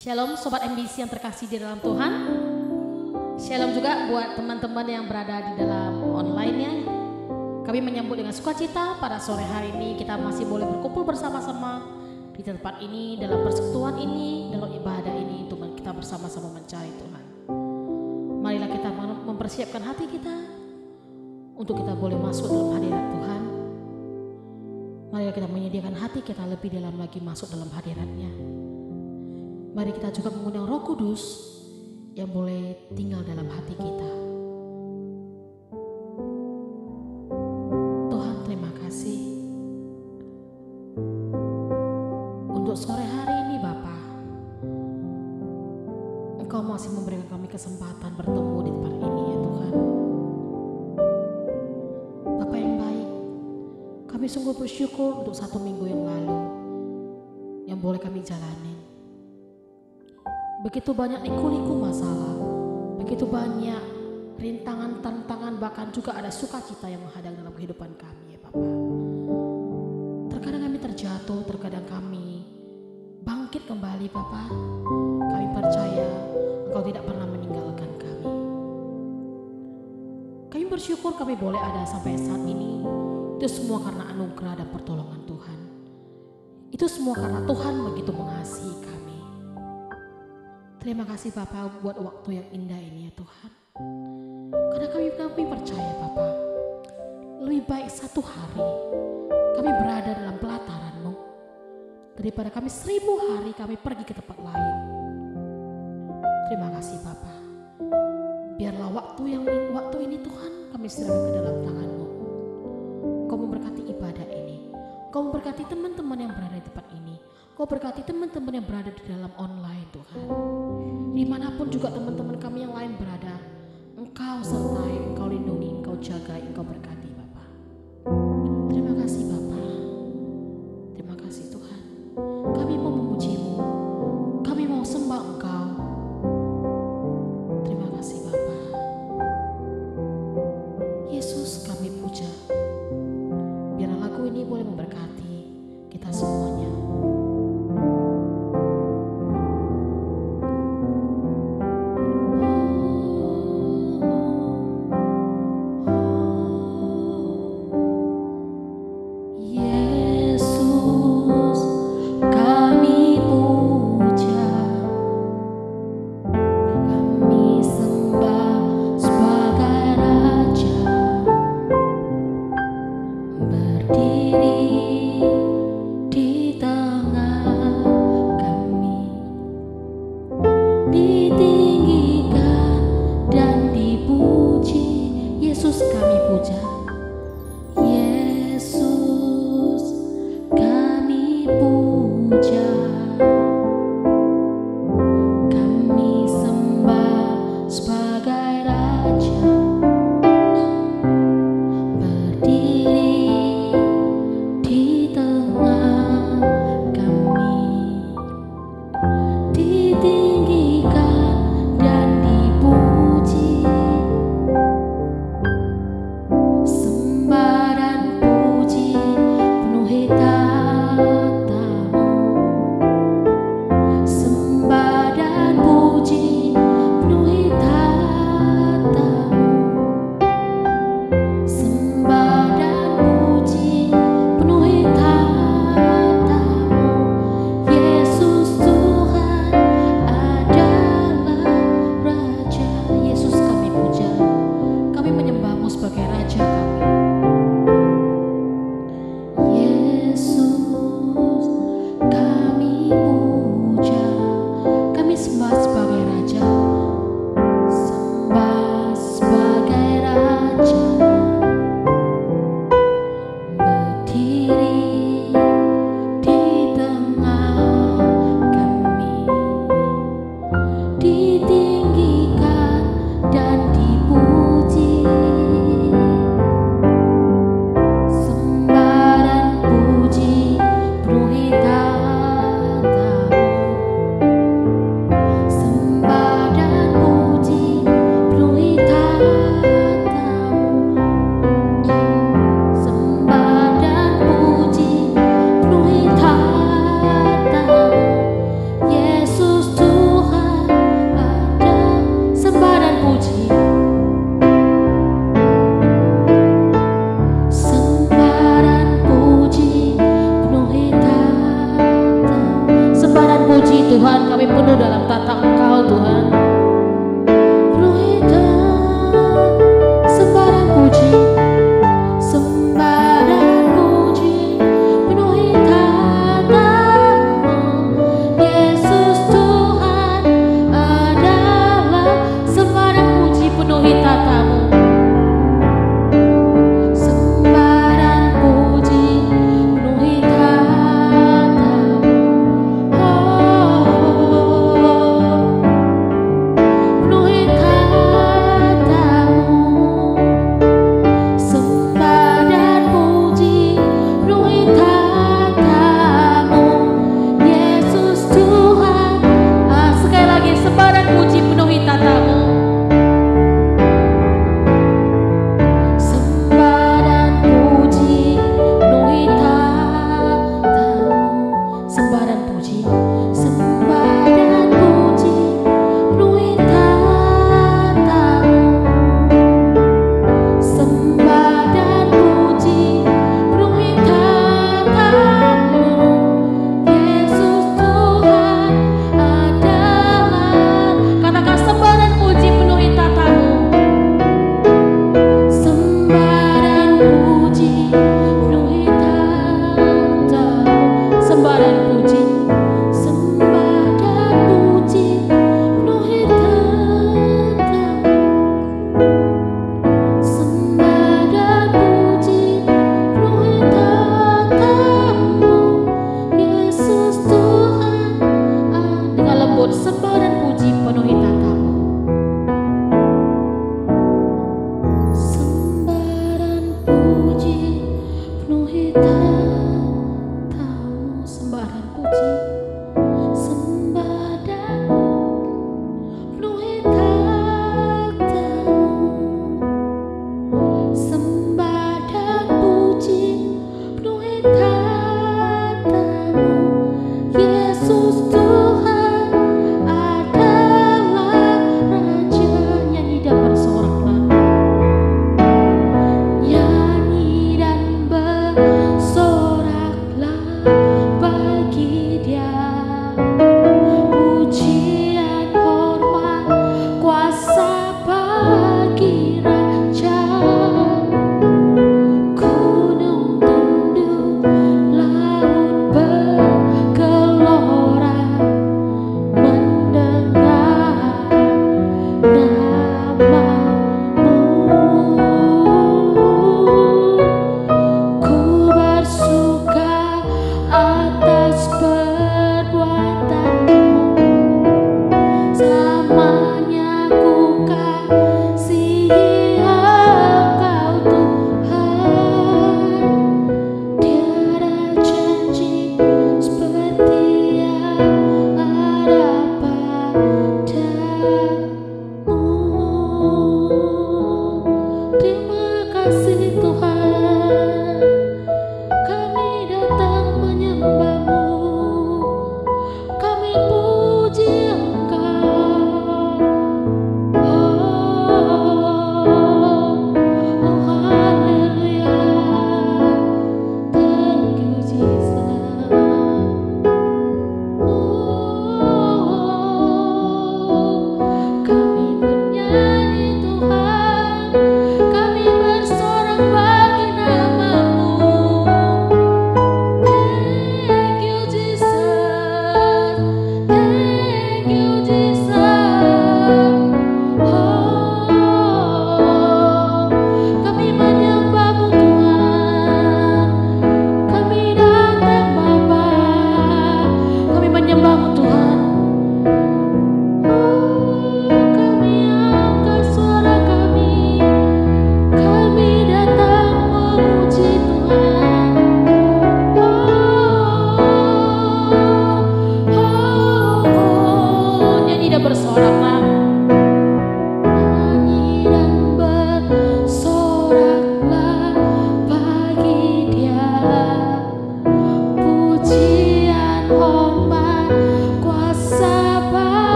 Shalom Sobat MBC yang terkasih di dalam Tuhan. Shalom juga buat teman-teman yang berada di dalam online-nya. Kami menyambut dengan sukacita pada sore hari ini kita masih boleh berkumpul bersama-sama di tempat ini, dalam persekutuan ini, dalam ibadah ini untuk kita bersama-sama mencari Tuhan. Marilah kita mempersiapkan hati kita untuk kita boleh masuk dalam hadirat Tuhan. Marilah kita menyediakan hati kita lebih dalam lagi masuk dalam hadirat-Nya. Mari kita juga mengundang Roh Kudus yang boleh tinggal dalam hati kita. Tuhan, terima kasih untuk sore hari ini Bapa. Engkau masih memberikan kami kesempatan bertemu di tempat ini ya Tuhan. Bapa yang baik, kami sungguh bersyukur untuk 1 minggu yang lalu yang boleh kami jalani. Begitu banyak liku-liku masalah, begitu banyak rintangan, tantangan, bahkan juga ada sukacita yang menghadang dalam kehidupan kami ya Bapak. Terkadang kami terjatuh, terkadang kami bangkit kembali Bapak. Kami percaya Engkau tidak pernah meninggalkan kami. Kami bersyukur kami boleh ada sampai saat ini. Itu semua karena anugerah dan pertolongan Tuhan. Itu semua karena Tuhan begitu mengasihi kami. Terima kasih Bapak buat waktu yang indah ini ya Tuhan. Karena kami percaya Bapak, lebih baik 1 hari kami berada dalam pelataran-Mu daripada kami 1000 hari kami pergi ke tempat lain. Terima kasih Bapak. Biarlah waktu ini Tuhan kami serahkan ke dalam tangan-Mu. Engkau memberkati ibadah ini. Engkau memberkati teman-teman yang berada di tempat ini. Engkau berkati teman-teman yang berada di dalam online Tuhan. Dimanapun juga teman-teman kami yang lain berada, Engkau sertai, Engkau lindungi, Engkau jagai, Engkau berkati Bapak. Terima kasih Bapak. Terima kasih Tuhan. Kami mau memuji-Mu, kami mau sembah Engkau. Terima kasih Bapak. Yesus kami puja. Biarlah lagu ini boleh memberkati kita semuanya.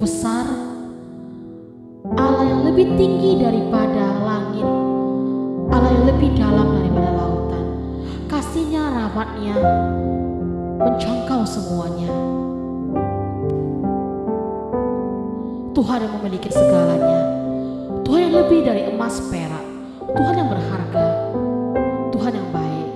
besar, Allah yang lebih tinggi daripada langit, Allah yang lebih dalam daripada lautan. Kasih-Nya, rahmat-Nya menjangkau semuanya. Tuhan yang memiliki segalanya, Tuhan yang lebih dari emas perak, Tuhan yang berharga, Tuhan yang baik.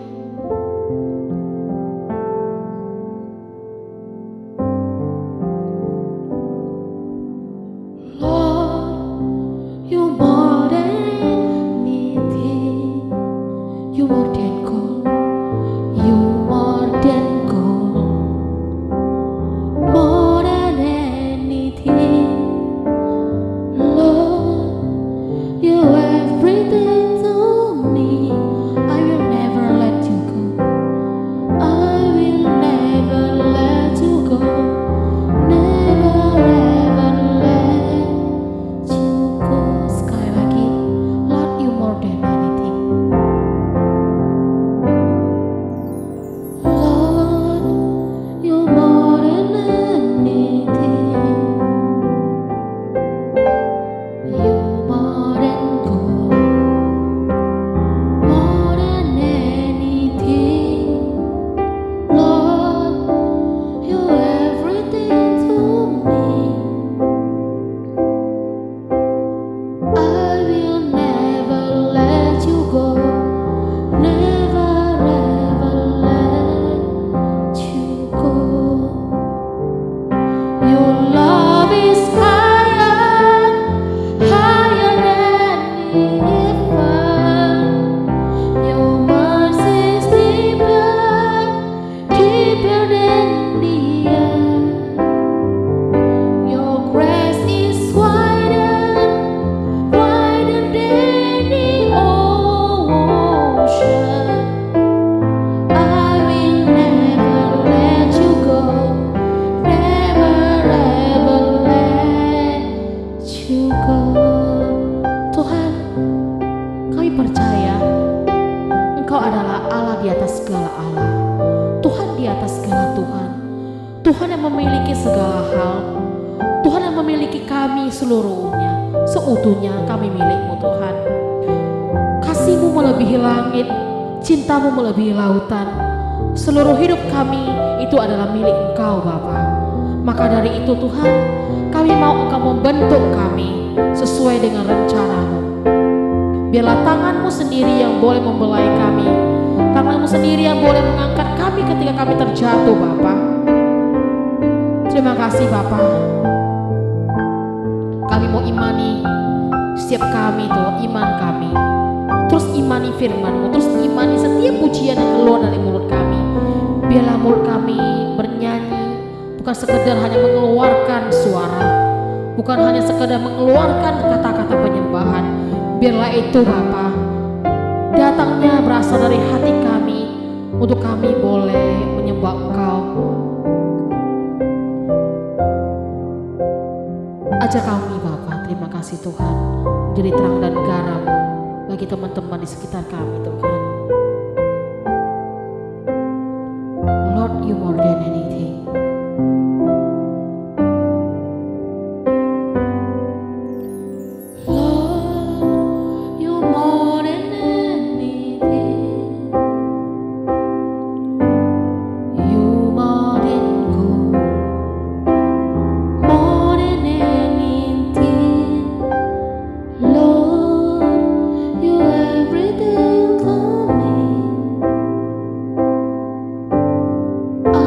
Tuhan yang memiliki segala hal, Tuhan yang memiliki kami seluruhnya, seutuhnya kami milik-Mu Tuhan. Kasih-Mu melebihi langit, cinta-Mu melebihi lautan. Seluruh hidup kami itu adalah milik Engkau Bapa. Maka dari itu Tuhan, kami mau Engkau membentuk kami sesuai dengan rencana-Mu. Biarlah tangan-Mu sendiri yang boleh membelai kami, tangan-Mu sendiri yang boleh mengangkat kami ketika kami terjatuh Bapa. Terima kasih Bapa. Kami mau imani setiap kami Tuhan, iman kami. Terus imani firman-Mu, terus imani setiap pujian yang keluar dari mulut kami. Biarlah mulut kami bernyanyi, bukan sekedar hanya mengeluarkan suara, bukan hanya sekedar mengeluarkan kata-kata penyembahan. Biarlah itu Bapa datangnya berasal dari hati kami, untuk kami boleh menyembah Engkau. Ajar kami Bapa, terima kasih Tuhan, menjadi terang dan garam bagi teman-teman di sekitar kami Tuhan. Lord, you more than anything. Lord, you more than anything. You more than gold, more than anything. Lord, you everything to me. I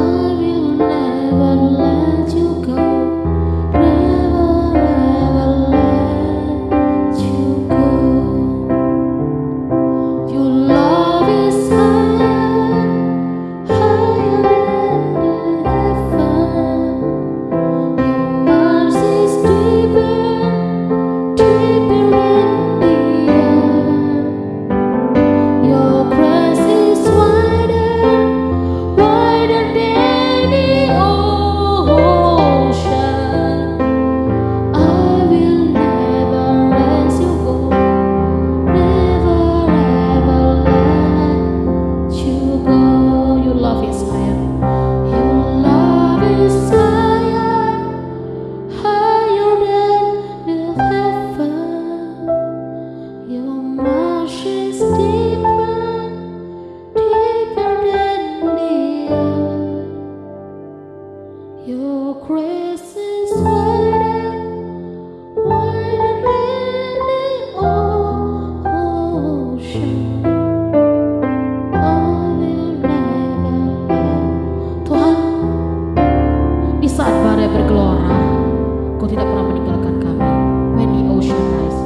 meninggalkan kami. When the ocean rise,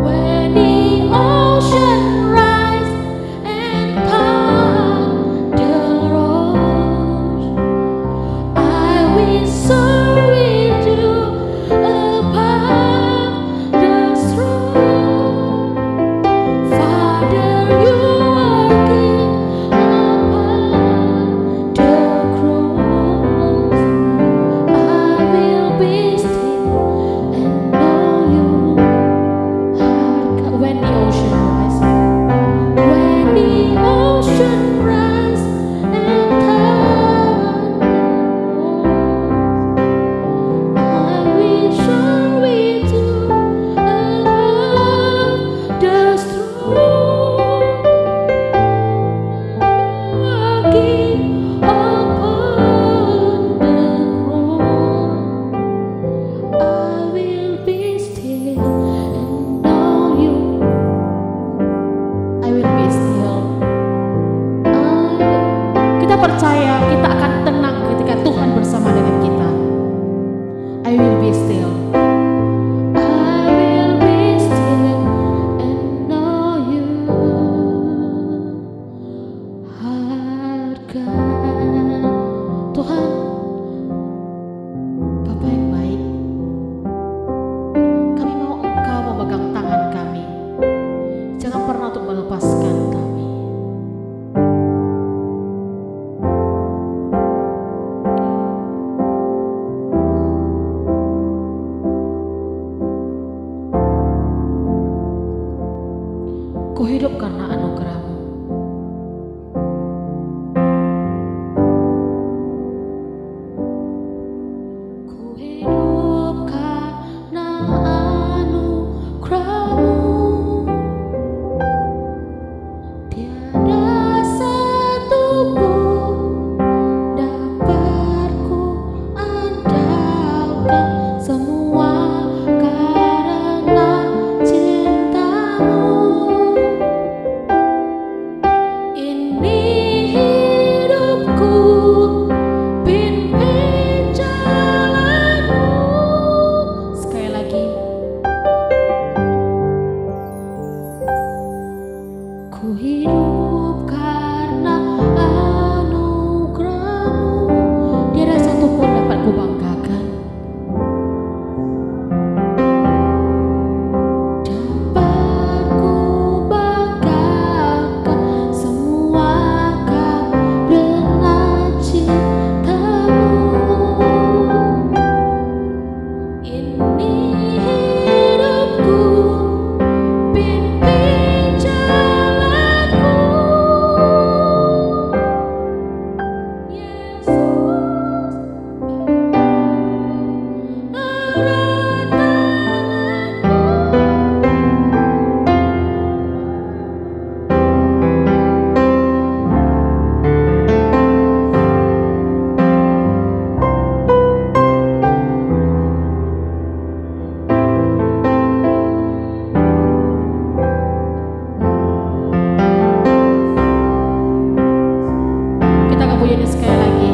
when the ocean rise and thunder roars, I will soar with you above the throne. Father, you are King upon the cross. I will be still and know you. When the ocean rise, when the ocean rise and thunder roars, I will soar with you above the throne. King upon the cross, I will be still and know you. I will be still. Kita percaya kita akan tenang ketika Tuhan bersama dengan kita. I will be still. I will be still and know you. Harga Tuhan, Bapa yang baik, kami mau Engkau memegang tangan kami. Jangan pernah untuk melepaskan kami. Ku hidup karena anugerah-Mu. Ku hidup karena anugerah-Mu. Tiada satu pun dapat ku andalkan, semua karena cinta-Mu. Ini hidupku, pimpin jalan-Mu. Sekali lagi. Ku hidup karena anugerah-Mu. Tiada satu pun dapat ku banggakan. Dapat ku banggakan, semua karena cinta-Mu. Ini hidupku, pimpin jalan-Mu. Yesus, erat kita akan bunyiin sekali lagi.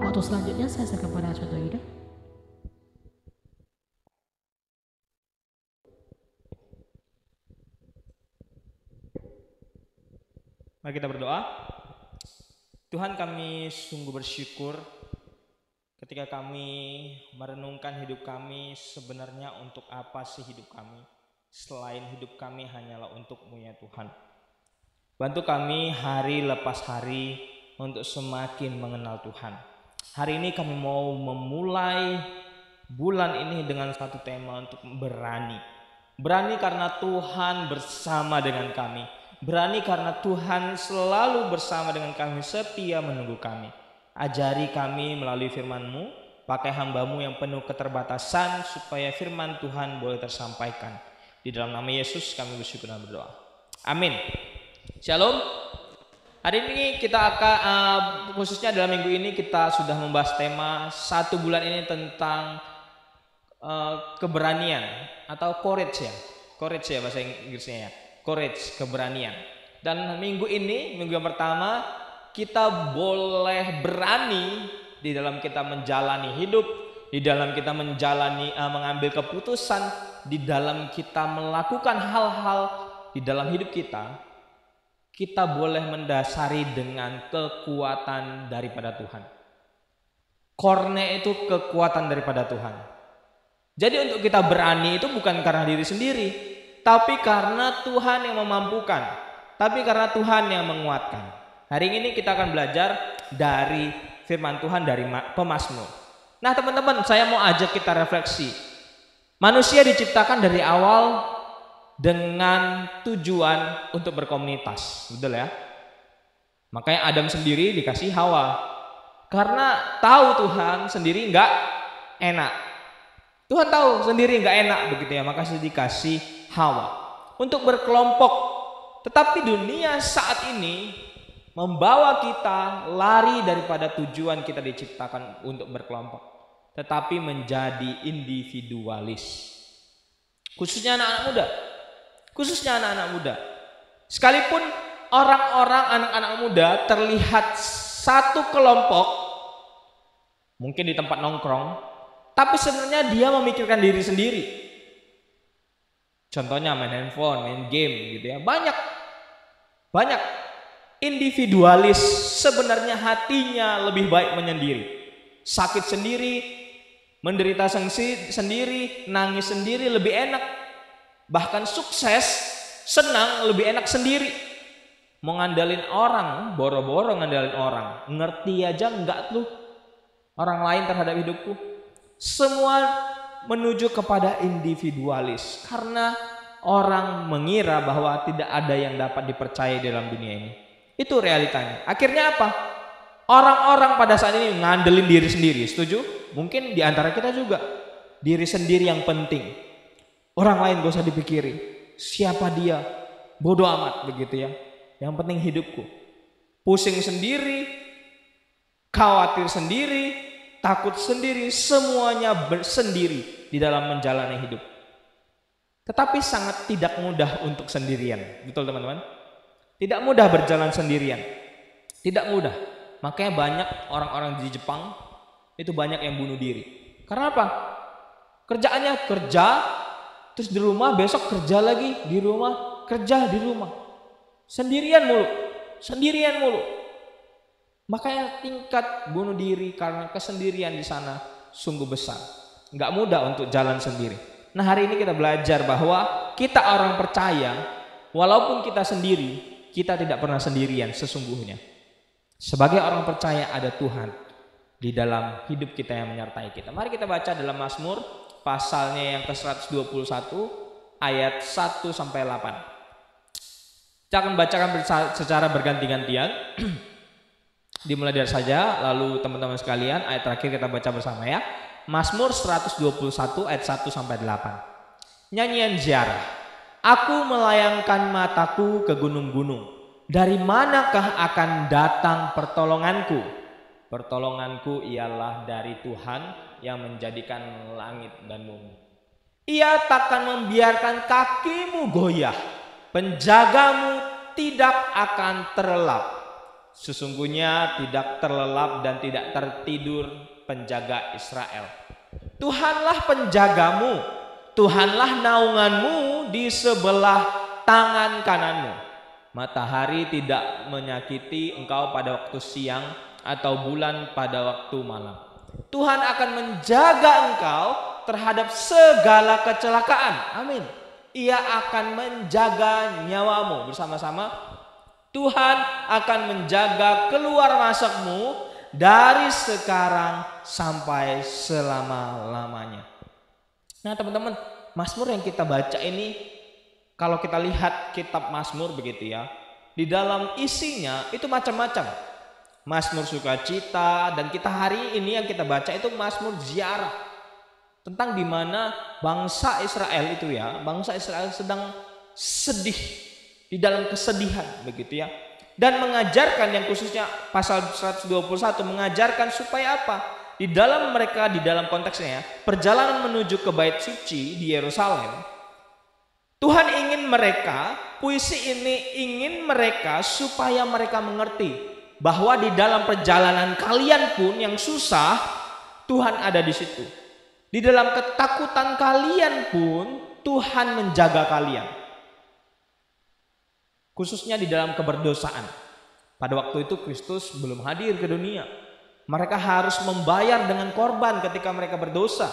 Waktu selanjutnya saya serahkan pada Contoh Yuda. Mari kita berdoa. Tuhan, kami sungguh bersyukur ketika kami merenungkan hidup kami, sebenarnya untuk apa sih hidup kami? Selain hidup kami hanyalah untuk-Mu ya Tuhan. Bantu kami hari lepas hari untuk semakin mengenal Tuhan. Hari ini kami mau memulai bulan ini dengan satu tema untuk berani. Berani karena Tuhan bersama dengan kami. Berani karena Tuhan selalu bersama dengan kami, setia menunggu kami. Ajari kami melalui firman-Mu, pakai hamba-Mu yang penuh keterbatasan, supaya firman Tuhan boleh tersampaikan. Di dalam nama Yesus kami bersyukur dan berdoa. Amin. Shalom. Hari ini kita akan, khususnya dalam minggu ini kita sudah membahas tema satu bulan ini tentang keberanian atau courage ya bahasa Inggrisnya ya. Courage, keberanian. Dan minggu ini, minggu yang pertama, kita boleh berani di dalam kita menjalani hidup, di dalam kita mengambil keputusan, di dalam kita melakukan hal-hal di dalam hidup kita boleh mendasari dengan kekuatan daripada Tuhan. Core-nya itu kekuatan daripada Tuhan. Jadi untuk kita berani itu bukan karena diri sendiri, tapi karena Tuhan yang memampukan, tapi karena Tuhan yang menguatkan. Hari ini kita akan belajar dari firman Tuhan dari pemazmur. Nah teman-teman, saya mau ajak kita refleksi. Manusia diciptakan dari awal dengan tujuan untuk berkomunitas, betul ya? Makanya Adam sendiri dikasih Hawa, karena tahu Tuhan sendiri nggak enak. Tuhan tahu sendiri nggak enak begitu ya, maka dikasih Hawa untuk berkelompok. Tetapi dunia saat ini membawa kita lari daripada tujuan kita diciptakan untuk berkelompok, tetapi menjadi individualis. Khususnya anak-anak muda. Sekalipun anak-anak muda terlihat satu kelompok, mungkin di tempat nongkrong, tapi sebenarnya dia memikirkan diri sendiri. Contohnya main handphone, main game gitu ya. Banyak individualis, sebenarnya hatinya lebih baik menyendiri. Sakit sendiri, menderita sendiri, nangis sendiri lebih enak. Bahkan sukses, senang lebih enak sendiri. Mau ngandalin orang, boro-boro ngandalin orang. Ngerti aja enggak tuh orang lain terhadap hidupku. Semua menuju kepada individualis karena orang mengira bahwa tidak ada yang dapat dipercaya dalam dunia ini. Itu realitanya. Akhirnya apa? Orang-orang pada saat ini ngandelin diri sendiri. Setuju? Mungkin di antara kita juga diri sendiri yang penting. Orang lain gak usah dipikiri. Siapa dia? Bodoh amat begitu ya. Yang penting hidupku. Pusing sendiri, khawatir sendiri, takut sendiri, semuanya sendiri di dalam menjalani hidup. Tetapi sangat tidak mudah untuk sendirian. Betul teman-teman? Tidak mudah berjalan sendirian. Tidak mudah. Makanya banyak orang-orang di Jepang itu banyak yang bunuh diri. Karena apa? Kerjaannya kerja, terus di rumah besok kerja lagi, di rumah, kerja di rumah. Sendirian mulu. Makanya tingkat bunuh diri karena kesendirian di sana sungguh besar. Nggak mudah untuk jalan sendiri. Nah hari ini kita belajar bahwa kita orang percaya, walaupun kita sendiri, kita tidak pernah sendirian sesungguhnya. Sebagai orang percaya ada Tuhan di dalam hidup kita yang menyertai kita. Mari kita baca dalam Mazmur pasalnya yang ke-121 ayat 1 sampai 8. Kita akan bacakan secara berganti-gantian. Dimulai dari saja, lalu teman-teman sekalian ayat terakhir kita baca bersama ya. Mazmur 121 ayat 1 sampai 8. Nyanyian ziarah. Aku melayangkan mataku ke gunung-gunung. Dari manakah akan datang pertolonganku? Pertolonganku ialah dari Tuhan yang menjadikan langit dan bumi. Ia takkan membiarkan kakimu goyah. Penjagamu tidak akan terlelap. Sesungguhnya tidak terlelap dan tidak tertidur penjaga Israel. Tuhanlah penjagamu, Tuhanlah naunganmu di sebelah tangan kananmu. Matahari tidak menyakiti engkau pada waktu siang atau bulan pada waktu malam. Tuhan akan menjaga engkau terhadap segala kecelakaan. Amin. Ia akan menjaga nyawamu. Bersama-sama, Tuhan akan menjaga keluar masukmu dari sekarang sampai selama-lamanya. Nah teman-teman, Mazmur yang kita baca ini, kalau kita lihat kitab Mazmur begitu ya, di dalam isinya itu macam-macam. Mazmur sukacita, dan kita hari ini yang kita baca itu Mazmur ziarah. Tentang di mana bangsa Israel itu ya, bangsa Israel sedang sedih, di dalam kesedihan begitu ya. Dan mengajarkan yang khususnya pasal 121 mengajarkan supaya apa? Di dalam mereka, di dalam konteksnya ya, perjalanan menuju ke bait suci di Yerusalem, Tuhan ingin mereka, puisi ini ingin mereka supaya mereka mengerti bahwa di dalam perjalanan kalian pun yang susah, Tuhan ada di situ. Di dalam ketakutan kalian pun Tuhan menjaga kalian. Khususnya di dalam keberdosaan. Pada waktu itu Kristus belum hadir ke dunia. Mereka harus membayar dengan korban ketika mereka berdosa.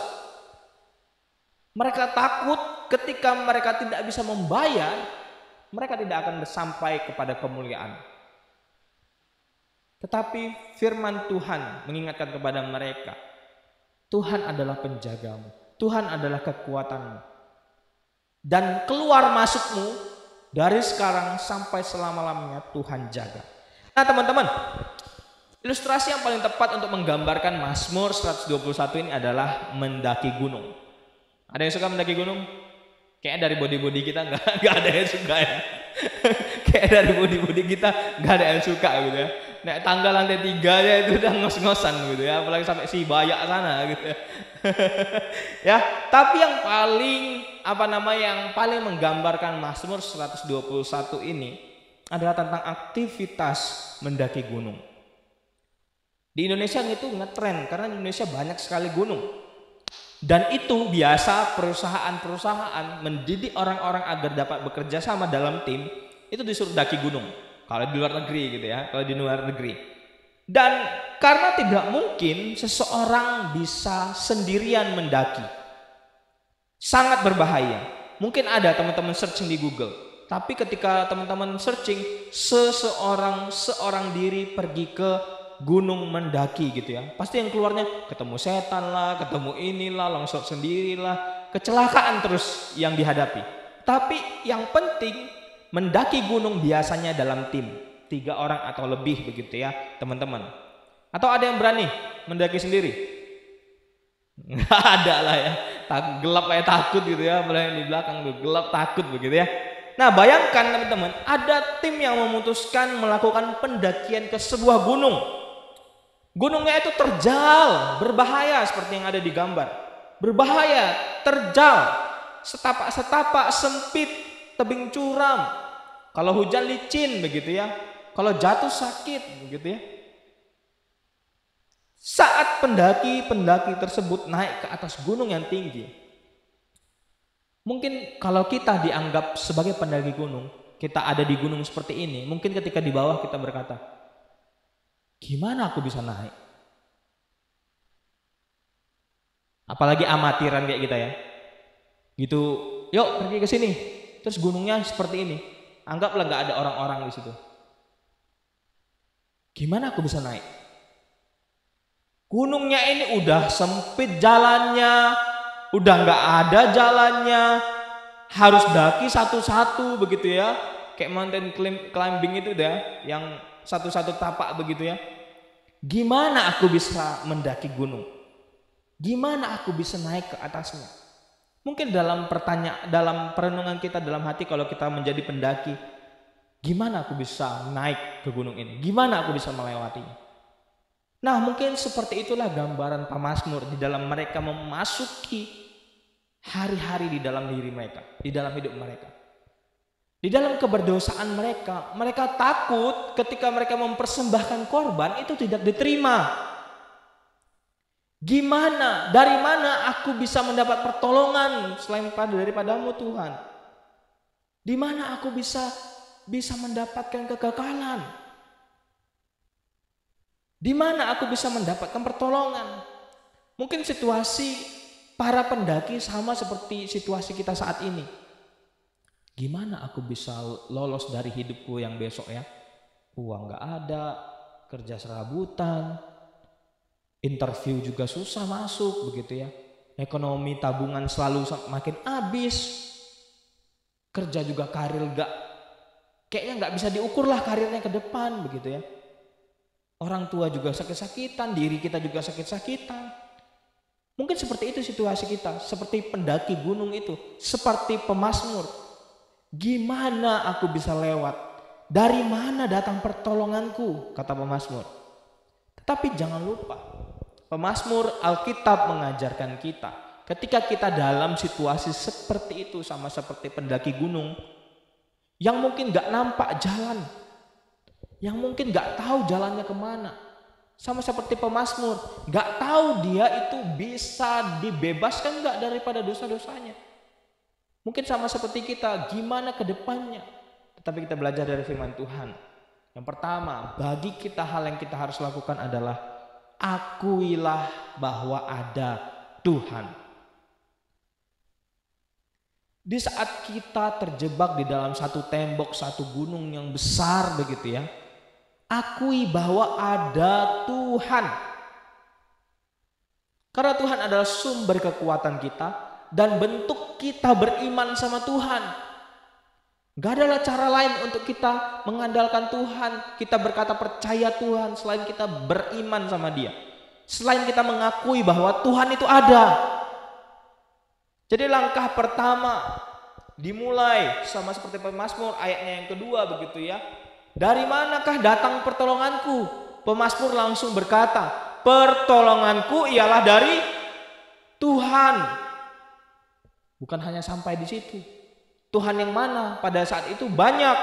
Mereka takut ketika mereka tidak bisa membayar, mereka tidak akan sampai kepada kemuliaan. Tetapi firman Tuhan mengingatkan kepada mereka, Tuhan adalah penjagamu, Tuhan adalah kekuatanmu. Dan keluar masukmu dari sekarang sampai selama-lamanya Tuhan jaga. Nah teman-teman, ilustrasi yang paling tepat untuk menggambarkan Mazmur 121 ini adalah mendaki gunung. Ada yang suka mendaki gunung? Kayaknya dari body-body kita nggak ada yang suka ya. Kayak dari body-body kita nggak ada yang suka gitu ya. Naik tangga lantai 3 aja itu udah ngos-ngosan gitu ya, apalagi sampai si Bayak sana gitu ya. Ya, tapi yang paling menggambarkan Mazmur 121 ini adalah tentang aktivitas mendaki gunung. Di Indonesia itu ngetren karena di Indonesia banyak sekali gunung. Dan itu biasa perusahaan-perusahaan mendidik orang-orang agar dapat bekerja sama dalam tim, itu disuruh daki gunung. Kalau di luar negeri gitu ya, kalau di luar negeri. Dan karena tidak mungkin seseorang bisa sendirian mendaki. Sangat berbahaya. Mungkin ada teman-teman searching di Google. Tapi ketika teman-teman searching, seorang diri pergi ke gunung mendaki gitu ya. Pasti yang keluarnya ketemu setan lah, ketemu inilah, longsor sendirilah. Kecelakaan terus yang dihadapi. Tapi yang penting, mendaki gunung biasanya dalam tim, 3 orang atau lebih begitu ya teman-teman. Atau ada yang berani mendaki sendiri? Nggak ada lah ya, gelap kayak takut gitu ya, apalagi di belakang tuh gelap takut begitu ya. Nah bayangkan teman-teman, ada tim yang memutuskan melakukan pendakian ke sebuah gunung. Gunungnya itu terjal, berbahaya seperti yang ada di gambar. Berbahaya, terjal, setapak-setapak sempit, tebing curam. Kalau hujan licin begitu ya. Kalau jatuh sakit begitu ya. Saat pendaki tersebut naik ke atas gunung yang tinggi, mungkin kalau kita dianggap sebagai pendaki gunung, kita ada di gunung seperti ini, mungkin ketika di bawah kita berkata, gimana aku bisa naik? Apalagi amatiran kayak kita ya. Gitu, yuk pergi ke sini. Terus gunungnya seperti ini. Anggaplah nggak ada orang-orang di situ. Gimana aku bisa naik? Gunungnya ini udah sempit jalannya, udah nggak ada jalannya, harus daki satu-satu begitu ya. Kayak mountain climbing itu dah, yang satu-satu tapak begitu ya. Gimana aku bisa mendaki gunung? Gimana aku bisa naik ke atasnya? Mungkin dalam perenungan kita dalam hati kalau kita menjadi pendaki, gimana aku bisa naik ke gunung ini? Gimana aku bisa melewatinya? Nah mungkin seperti itulah gambaran pemazmur di dalam mereka memasuki hari-hari di dalam diri mereka, di dalam hidup mereka. Di dalam keberdosaan mereka, mereka takut ketika mereka mempersembahkan korban itu tidak diterima. Gimana, dari mana aku bisa mendapat pertolongan selain daripadamu Tuhan? Di mana aku bisa mendapatkan kekekalan? Di mana aku bisa mendapatkan pertolongan? Mungkin situasi para pendaki sama seperti situasi kita saat ini. Gimana aku bisa lolos dari hidupku yang besok ya? Uang gak ada, kerja serabutan, interview juga susah masuk begitu ya. Ekonomi tabungan selalu makin habis. Kerja juga karir kayaknya gak bisa diukur lah karirnya ke depan begitu ya. Orang tua juga sakit-sakitan, diri kita juga sakit-sakitan. Mungkin seperti itu situasi kita, seperti pendaki gunung itu, seperti pemazmur. Gimana aku bisa lewat? Dari mana datang pertolonganku? Kata pemazmur. Tetapi jangan lupa, pemazmur Alkitab mengajarkan kita, ketika kita dalam situasi seperti itu, sama seperti pendaki gunung, yang mungkin gak nampak jalan, yang mungkin gak tahu jalannya kemana, sama seperti pemazmur, gak tahu dia itu bisa dibebaskan gak daripada dosa-dosanya. Mungkin sama seperti kita, gimana ke depannya. Tetapi kita belajar dari firman Tuhan. Yang pertama, bagi kita hal yang kita harus lakukan adalah akuilah bahwa ada Tuhan. Di saat kita terjebak di dalam satu tembok, satu gunung yang besar begitu ya, akui bahwa ada Tuhan. Karena Tuhan adalah sumber kekuatan kita dan bentuk kita beriman sama Tuhan. Gak adalah cara lain untuk kita mengandalkan Tuhan, kita berkata percaya Tuhan, selain kita beriman sama Dia, selain kita mengakui bahwa Tuhan itu ada. Jadi langkah pertama dimulai sama seperti pemazmur ayatnya yang kedua begitu ya. Dari manakah datang pertolonganku? Pemazmur langsung berkata, pertolonganku ialah dari Tuhan. Bukan hanya sampai di situ. Tuhan yang mana? Pada saat itu banyak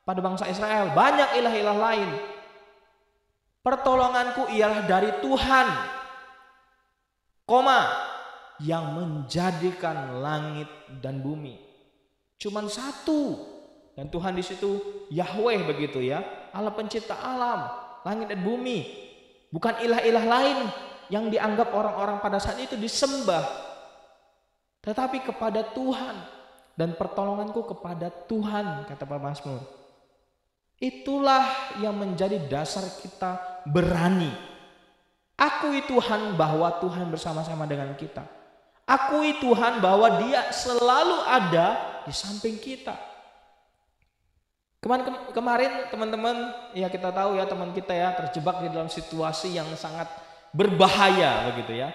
pada bangsa Israel, banyak ilah-ilah lain. Pertolonganku ialah dari Tuhan, yang menjadikan langit dan bumi. Cuman satu. Dan Tuhan di situ Yahweh begitu ya, Allah pencipta alam, langit dan bumi. Bukan ilah-ilah lain yang dianggap orang-orang pada saat itu disembah. Tetapi kepada Tuhan, dan pertolonganku kepada Tuhan, kata pemazmur. Itulah yang menjadi dasar kita berani. Akui Tuhan bahwa Tuhan bersama-sama dengan kita. Akui Tuhan bahwa Dia selalu ada di samping kita. Kemarin teman-teman, ya kita tahu ya teman kita ya terjebak di dalam situasi yang sangat berbahaya begitu ya.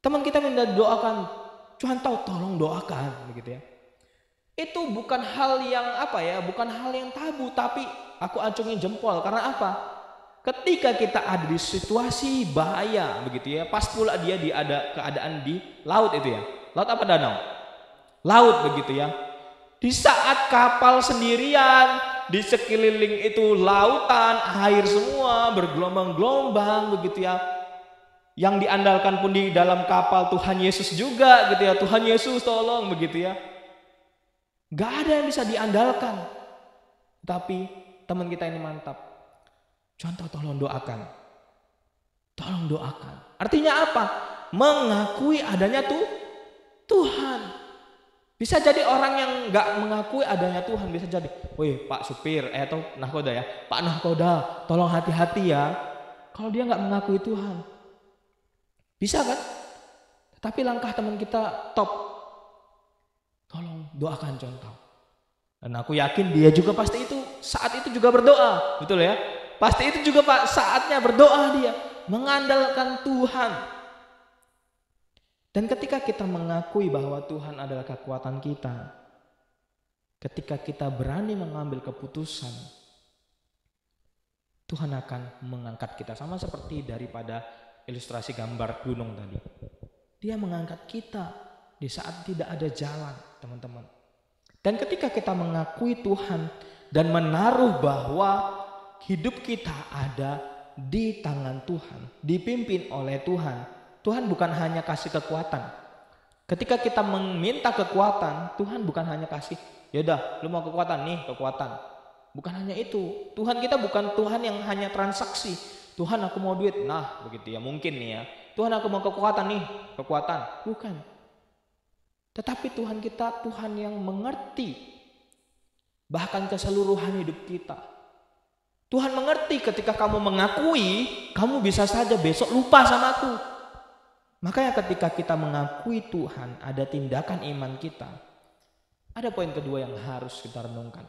Teman kita minta doakan, Tuhan tahu tolong doakan begitu ya. Itu bukan hal yang bukan hal yang tabu, tapi aku acungin jempol. Karena apa? Ketika kita ada di situasi bahaya begitu ya, pas pula dia ada keadaan di laut itu ya. Laut apa danau? Laut begitu ya. Di saat kapal sendirian, di sekeliling itu lautan, air semua bergelombang-gelombang begitu ya. Yang diandalkan pun di dalam kapal Tuhan Yesus juga gitu ya. Tuhan Yesus tolong begitu ya. Gak ada yang bisa diandalkan. Tapi teman kita ini mantap. Contoh tolong doakan. Tolong doakan. Artinya apa? Mengakui adanya Tuhan. Bisa jadi orang yang gak mengakui adanya Tuhan. Bisa jadi, woi Pak Supir atau Nahkoda ya. Pak Nahkoda tolong hati-hati ya. Kalau dia gak mengakui Tuhan. Bisa kan? Tapi langkah teman kita top. Tolong doakan contoh. Dan aku yakin dia juga pasti itu saat itu juga berdoa. Betul ya? Pasti itu juga Pak saatnya berdoa dia. Mengandalkan Tuhan. Dan ketika kita mengakui bahwa Tuhan adalah kekuatan kita. Ketika kita berani mengambil keputusan. Tuhan akan mengangkat kita. Sama seperti daripada ilustrasi gambar gunung tadi. Dia mengangkat kita di saat tidak ada jalan, teman-teman. Dan ketika kita mengakui Tuhan dan menaruh bahwa hidup kita ada di tangan Tuhan, dipimpin oleh Tuhan. Tuhan bukan hanya kasih kekuatan. Ketika kita meminta kekuatan, Tuhan bukan hanya kasih, yaudah lu mau kekuatan nih, kekuatan. Bukan hanya itu. Tuhan kita bukan Tuhan yang hanya transaksi. Tuhan aku mau duit, nah begitu ya, mungkin nih ya. Tuhan aku mau kekuatan nih, kekuatan. Bukan. Tetapi Tuhan kita Tuhan yang mengerti bahkan keseluruhan hidup kita. Tuhan mengerti ketika kamu mengakui, kamu bisa saja besok lupa sama aku. Makanya ketika kita mengakui Tuhan, ada tindakan iman kita. Ada poin kedua yang harus kita renungkan.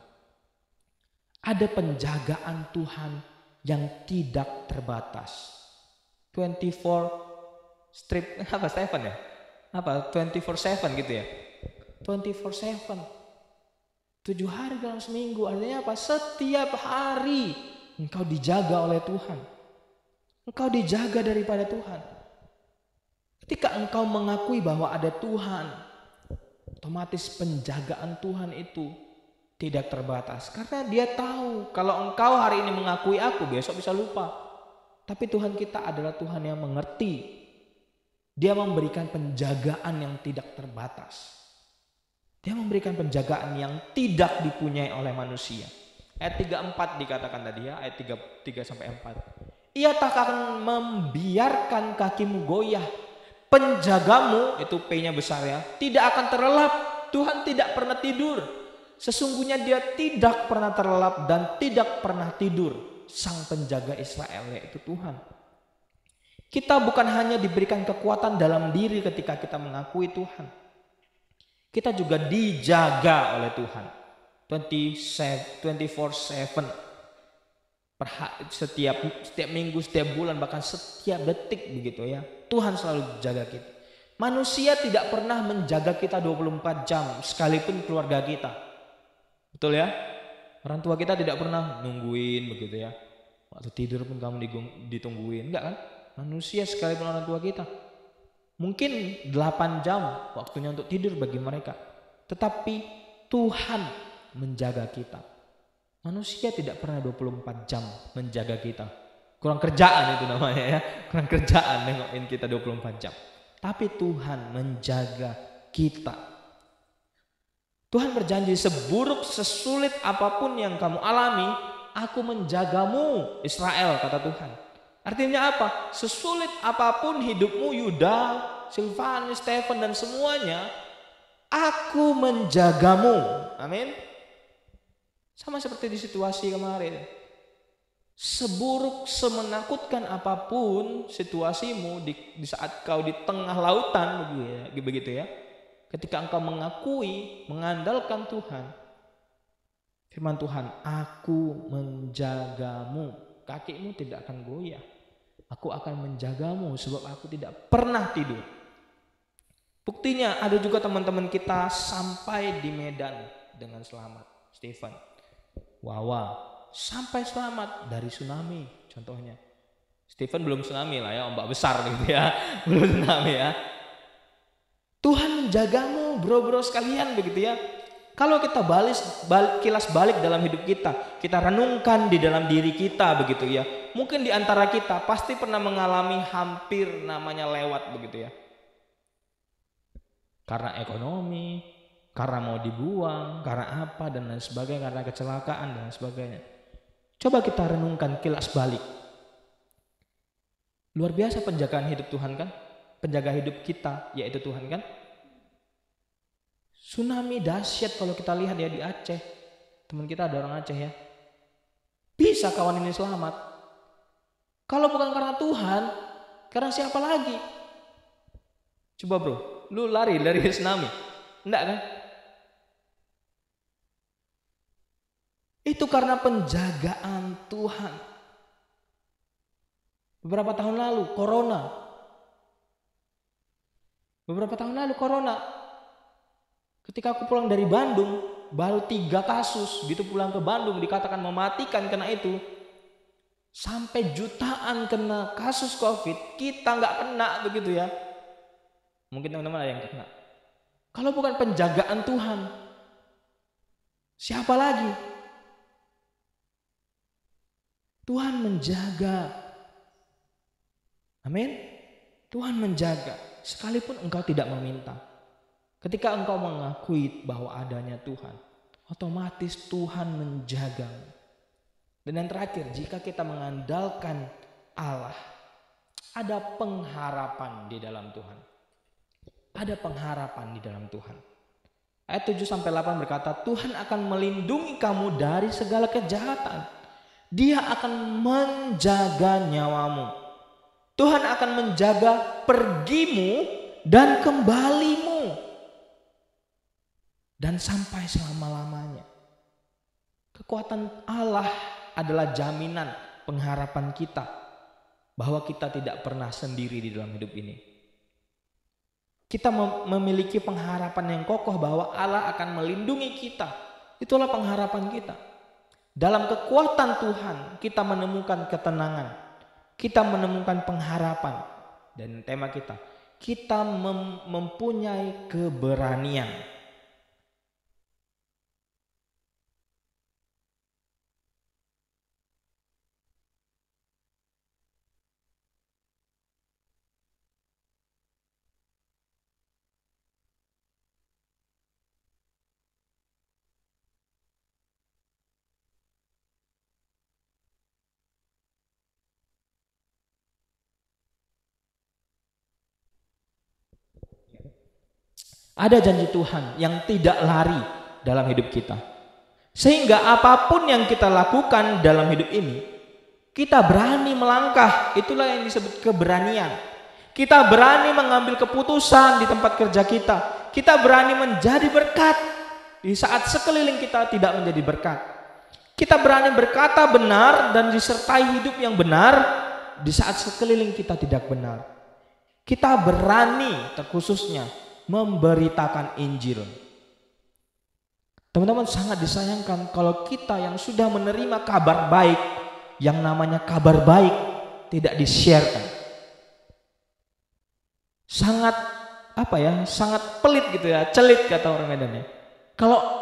Ada penjagaan Tuhan yang tidak terbatas. 24/7 ya? Apa 24/7 gitu ya? 24/7. 7 hari dalam seminggu, artinya apa? Setiap hari engkau dijaga oleh Tuhan. Engkau dijaga daripada Tuhan. Ketika engkau mengakui bahwa ada Tuhan, otomatis penjagaan Tuhan itu tidak terbatas. Karena dia tahu kalau engkau hari ini mengakui aku, besok bisa lupa. Tapi Tuhan kita adalah Tuhan yang mengerti. Dia memberikan penjagaan yang tidak terbatas. Dia memberikan penjagaan yang tidak dipunyai oleh manusia. Ayat 3-4 dikatakan tadi ya, ayat 3-4. Ia tak akan membiarkan kakimu goyah. Penjagamu, itu P-nya besar ya, tidak akan terlelap. Tuhan tidak pernah tidur. Sesungguhnya dia tidak pernah terlelap dan tidak pernah tidur. Sang penjaga Israel yaitu Tuhan. Kita bukan hanya diberikan kekuatan dalam diri ketika kita mengakui Tuhan. Kita juga dijaga oleh Tuhan 24/7. Setiap minggu, setiap bulan, bahkan setiap detik begitu ya. Tuhan selalu jaga kita. Manusia tidak pernah menjaga kita 24 jam sekalipun keluarga kita. Betul ya? Orang tua kita tidak pernah nungguin begitu ya. Waktu tidur pun kamu ditungguin, enggak kan? Manusia sekalipun orang tua kita. Mungkin 8 jam waktunya untuk tidur bagi mereka. Tetapi Tuhan menjaga kita. Manusia tidak pernah 24 jam menjaga kita. Kurang kerjaan itu namanya ya. Kurang kerjaan nengokin kita 24 jam. Tapi Tuhan menjaga kita. Tuhan berjanji seburuk sesulit apapun yang kamu alami, aku menjagamu Israel, kata Tuhan. Artinya apa? Sesulit apapun hidupmu, Yuda, Silvanus, Stephen dan semuanya, aku menjagamu. Amin. Sama seperti di situasi kemarin. Seburuk, semenakutkan apapun situasimu di saat kau di tengah lautan begitu ya. Ketika engkau mengakui, mengandalkan Tuhan, firman Tuhan, aku menjagamu. Kakimu tidak akan goyah. Aku akan menjagamu sebab aku tidak pernah tidur. Buktinya ada juga teman-teman kita sampai di Medan dengan selamat. Stephen, Wawa, sampai selamat dari tsunami contohnya. Stephen belum tsunami lah ya, ombak besar gitu ya. Belum tsunami ya. Tuhan menjagamu bro-bro sekalian begitu ya. Kalau kita kilas balik dalam hidup kita renungkan di dalam diri kita begitu ya. Mungkin di antara kita pasti pernah mengalami hampir namanya lewat begitu ya. Karena ekonomi, karena mau dibuang, karena apa dan lain sebagainya, karena kecelakaan dan lain sebagainya. Coba kita renungkan kilas balik. Luar biasa penjagaan hidup Tuhan kan? Penjaga hidup kita yaitu Tuhan kan? Tsunami dahsyat kalau kita lihat ya di Aceh. Teman kita ada orang Aceh ya. Bisa kawan ini selamat. Kalau bukan karena Tuhan, karena siapa lagi? Coba bro, lu lari dari tsunami. Enggak kan? Itu karena penjagaan Tuhan. Beberapa tahun lalu corona. Ketika aku pulang dari Bandung, baru 3 kasus, gitu pulang ke Bandung dikatakan mematikan kena itu. Sampai jutaan kena kasus COVID, kita nggak kena begitu ya. Mungkin teman-teman ada yang kena. Kalau bukan penjagaan Tuhan, Siapa lagi? Tuhan menjaga. Amin. Tuhan menjaga sekalipun engkau tidak meminta. Ketika engkau mengakui bahwa adanya Tuhan, otomatis Tuhan menjaga. Dan yang terakhir, jika kita mengandalkan Allah, ada pengharapan di dalam Tuhan. Ada pengharapan di dalam Tuhan. Ayat 7-8 berkata, Tuhan akan melindungi kamu dari segala kejahatan. Dia akan menjaga nyawamu. Tuhan akan menjaga pergimu dan kembalimu. Dan sampai selama-lamanya. Kekuatan Allah adalah jaminan pengharapan kita. Bahwa kita tidak pernah sendiri di dalam hidup ini. Kita memiliki pengharapan yang kokoh bahwa Allah akan melindungi kita. Itulah pengharapan kita. Dalam kekuatan Tuhan kita menemukan ketenangan. Kita menemukan pengharapan. Dan tema kita mempunyai keberanian. Ada janji Tuhan yang tidak lari dalam hidup kita. Sehingga apapun yang kita lakukan dalam hidup ini, kita berani melangkah. Itulah yang disebut keberanian. Kita berani mengambil keputusan di tempat kerja kita. Kita berani menjadi berkat di saat sekeliling kita tidak menjadi berkat. Kita berani berkata benar dan disertai hidup yang benar di saat sekeliling kita tidak benar. Kita berani terkhususnya memberitakan Injil. Teman-teman, sangat disayangkan kalau kita yang sudah menerima kabar baik, yang namanya kabar baik tidak di-share-kan. Sangat sangat pelit gitu ya, celit kata orang Medan ya. Kalau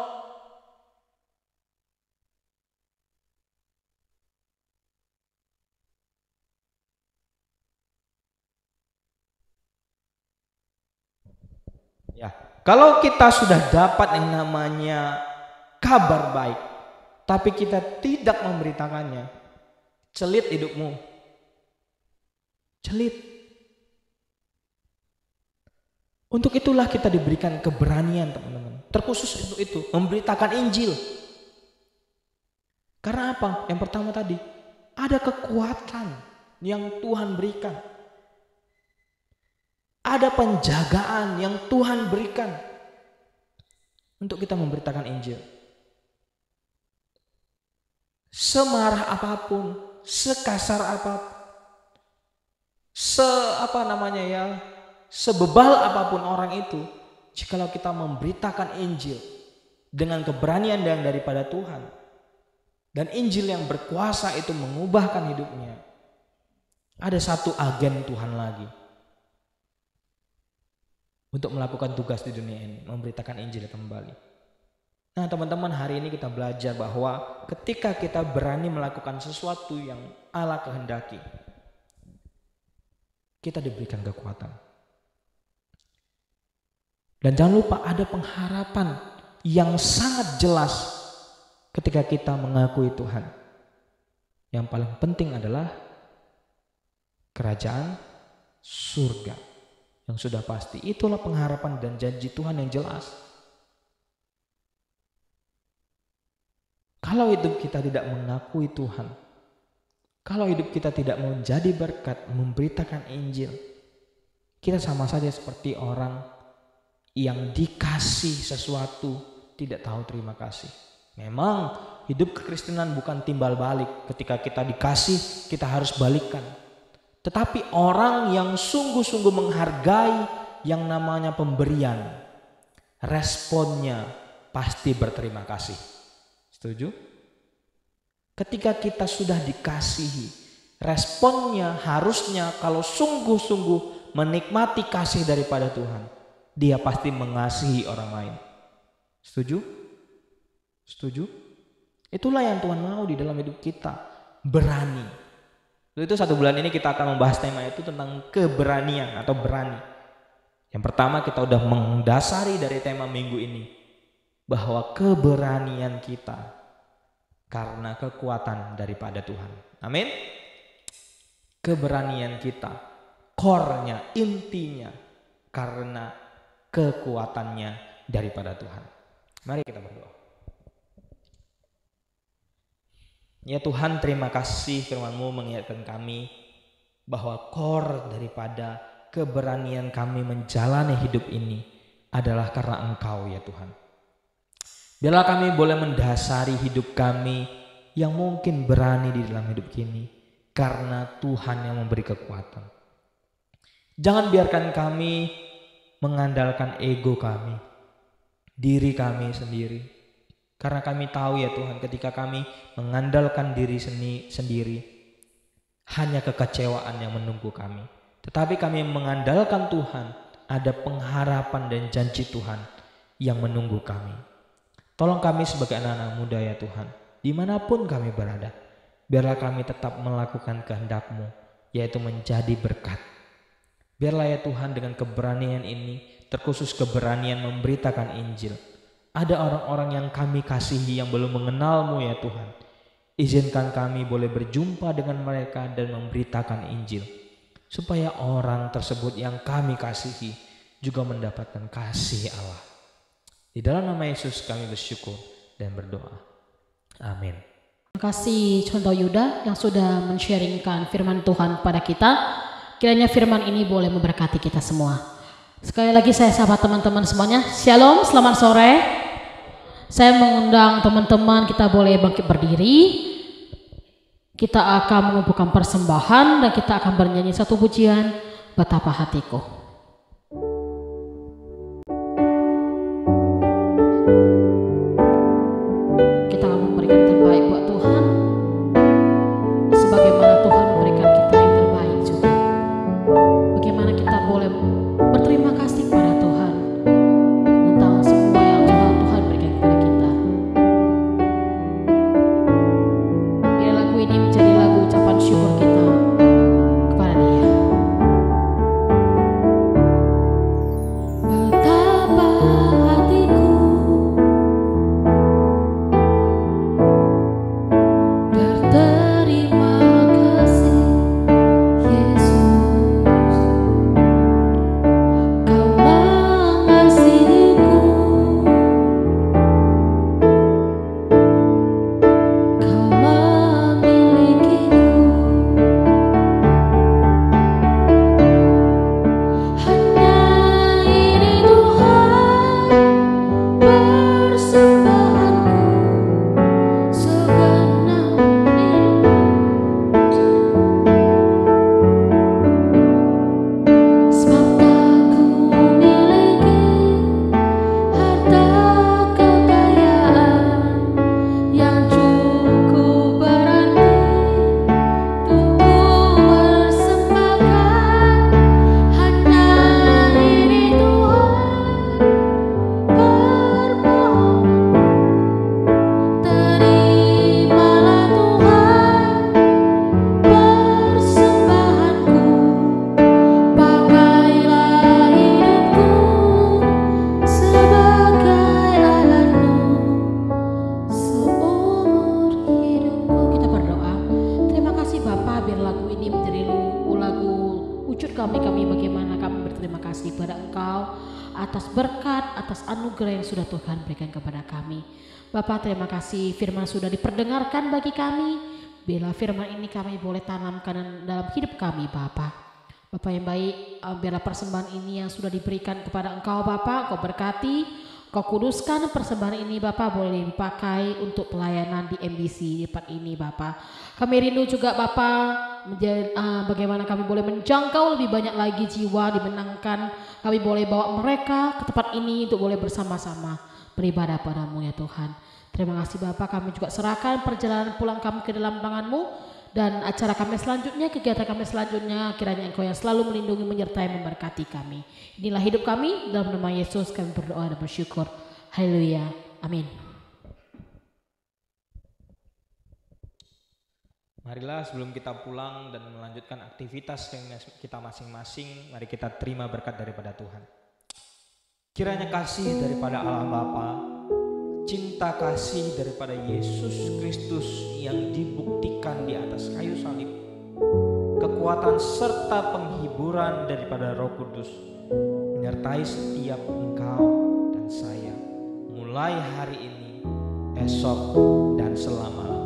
Kalau kita sudah dapat yang namanya kabar baik, tapi kita tidak memberitakannya, celit hidupmu. Celit. Untuk itulah kita diberikan keberanian, teman-teman. Terkhusus untuk itu, memberitakan Injil. Karena apa? Yang pertama tadi, ada kekuatan yang Tuhan berikan. Ada penjagaan yang Tuhan berikan untuk kita memberitakan Injil. Semarah apapun, sekasar apapun, sebebal apapun orang itu, jikalau kita memberitakan Injil dengan keberanian yang daripada Tuhan, dan Injil yang berkuasa itu mengubahkan hidupnya, ada satu agen Tuhan lagi untuk melakukan tugas di dunia ini, memberitakan Injil kembali. Nah teman-teman, hari ini kita belajar bahwa ketika kita berani melakukan sesuatu yang Allah kehendaki, kita diberikan kekuatan. Dan jangan lupa ada pengharapan yang sangat jelas ketika kita mengakui Tuhan. Yang paling penting adalah kerajaan surga. Yang sudah pasti, itulah pengharapan dan janji Tuhan yang jelas. Kalau hidup kita tidak mengakui Tuhan, kalau hidup kita tidak menjadi berkat, memberitakan Injil, kita sama saja seperti orang yang dikasih sesuatu tidak tahu terima kasih. Memang hidup kekristenan bukan timbal balik. Ketika kita dikasih, kita harus balikkan. Tetapi orang yang sungguh-sungguh menghargai yang namanya pemberian, responnya pasti berterima kasih. Setuju? Ketika kita sudah dikasihi, responnya harusnya kalau sungguh-sungguh menikmati kasih daripada Tuhan, dia pasti mengasihi orang lain. Setuju? Setuju? Itulah yang Tuhan mau di dalam hidup kita. Berani. Itu 1 bulan ini kita akan membahas tema itu tentang keberanian atau berani. Yang pertama kita udah mendasari dari tema minggu ini. Bahwa keberanian kita karena kekuatan daripada Tuhan. Amin. Keberanian kita, core-nya, intinya karena kekuatannya daripada Tuhan. Mari kita berdoa. Ya Tuhan, terima kasih firman-Mu mengingatkan kami bahwa core daripada keberanian kami menjalani hidup ini adalah karena Engkau ya Tuhan. Biarlah kami boleh mendasari hidup kami yang mungkin berani di dalam hidup ini karena Tuhan yang memberi kekuatan. Jangan biarkan kami mengandalkan ego kami, diri kami sendiri. Karena kami tahu ya Tuhan, ketika kami mengandalkan diri sendiri, hanya kekecewaan yang menunggu kami. Tetapi kami mengandalkan Tuhan, ada pengharapan dan janji Tuhan yang menunggu kami. Tolong kami sebagai anak-anak muda ya Tuhan, dimanapun kami berada, biarlah kami tetap melakukan kehendak-Mu, yaitu menjadi berkat. Biarlah ya Tuhan dengan keberanian ini, terkhusus keberanian memberitakan Injil. Ada orang-orang yang kami kasihi yang belum mengenal-Mu ya Tuhan. Izinkan kami boleh berjumpa dengan mereka dan memberitakan Injil. Supaya orang tersebut yang kami kasihi juga mendapatkan kasih Allah. Di dalam nama Yesus kami bersyukur dan berdoa. Amin. Terima kasih Contoh Yuda yang sudah men-sharingkan firman Tuhan pada kita. Kiranya firman ini boleh memberkati kita semua. Sekali lagi saya sapa teman-teman semuanya. Shalom, selamat sore. Saya mengundang teman-teman kita boleh bangkit berdiri. Kita akan mengumpulkan persembahan dan kita akan bernyanyi satu pujian, Betapa Hatiku. Kita akan memberikan yang terbaik buat Tuhan, sebagaimana Tuhan memberikan kita yang terbaik juga. Bagaimana kita boleh berterima kasih kepada Tuhan tentang semua yang Tuhan berikan kepada kita. Biar lagu ini menjadi lagu ucapan syukur kita kepada Dia. Betapa hatiku berterima kasih Yesus, Kau mengasihiku, Kau memilikiku. Hanya ini Tuhan persembahanku segenap hidup. Sebab tak ku miliki harta kekayaan yang cukup berarti untuk ku persembahkan. Hanya ini Tuhan permohonanku. Terimalah Tuhan persembahanku. Pakailah hidupku sebagai alatmu seumur hidupku. Kita berdoa. Terima kasih Bapa, biar lagu ini menjadi lagu wujud kami bagaimana kami berterima kasih pada Engkau atas berkat, atas anugerah yang sudah Tuhan berikan kepada kami. Bapa, terima kasih firman sudah diperdengarkan bagi kami. Bila firman ini kami boleh tanamkan dalam hidup kami Bapa. Bapa yang baik, biarlah persembahan ini yang sudah diberikan kepada Engkau Bapa, Kau berkati, Kau kuduskan persembahan ini Bapa boleh dipakai untuk pelayanan di MBC di tempat ini Bapa. Kami rindu juga Bapa bagaimana kami boleh menjangkau lebih banyak lagi jiwa dimenangkan. Kami boleh bawa mereka ke tempat ini untuk boleh bersama-sama beribadah padamu ya Tuhan. Terima kasih Bapa, kami juga serahkan perjalanan pulang kami ke dalam tangan-Mu. Dan acara kami selanjutnya, kegiatan kami selanjutnya, kiranya Engkau yang selalu melindungi, menyertai, memberkati kami. Inilah hidup kami, dalam nama Yesus kami berdoa dan bersyukur. Haleluya, amin. Marilah sebelum kita pulang dan melanjutkan aktivitas kita masing-masing, mari kita terima berkat daripada Tuhan. Kiranya kasih daripada Allah Bapa, cinta kasih daripada Yesus Kristus yang dibuktikan di atas kayu salib, kekuatan serta penghiburan daripada Roh Kudus menyertai setiap engkau dan saya mulai hari ini, esok, dan selama-lamanya.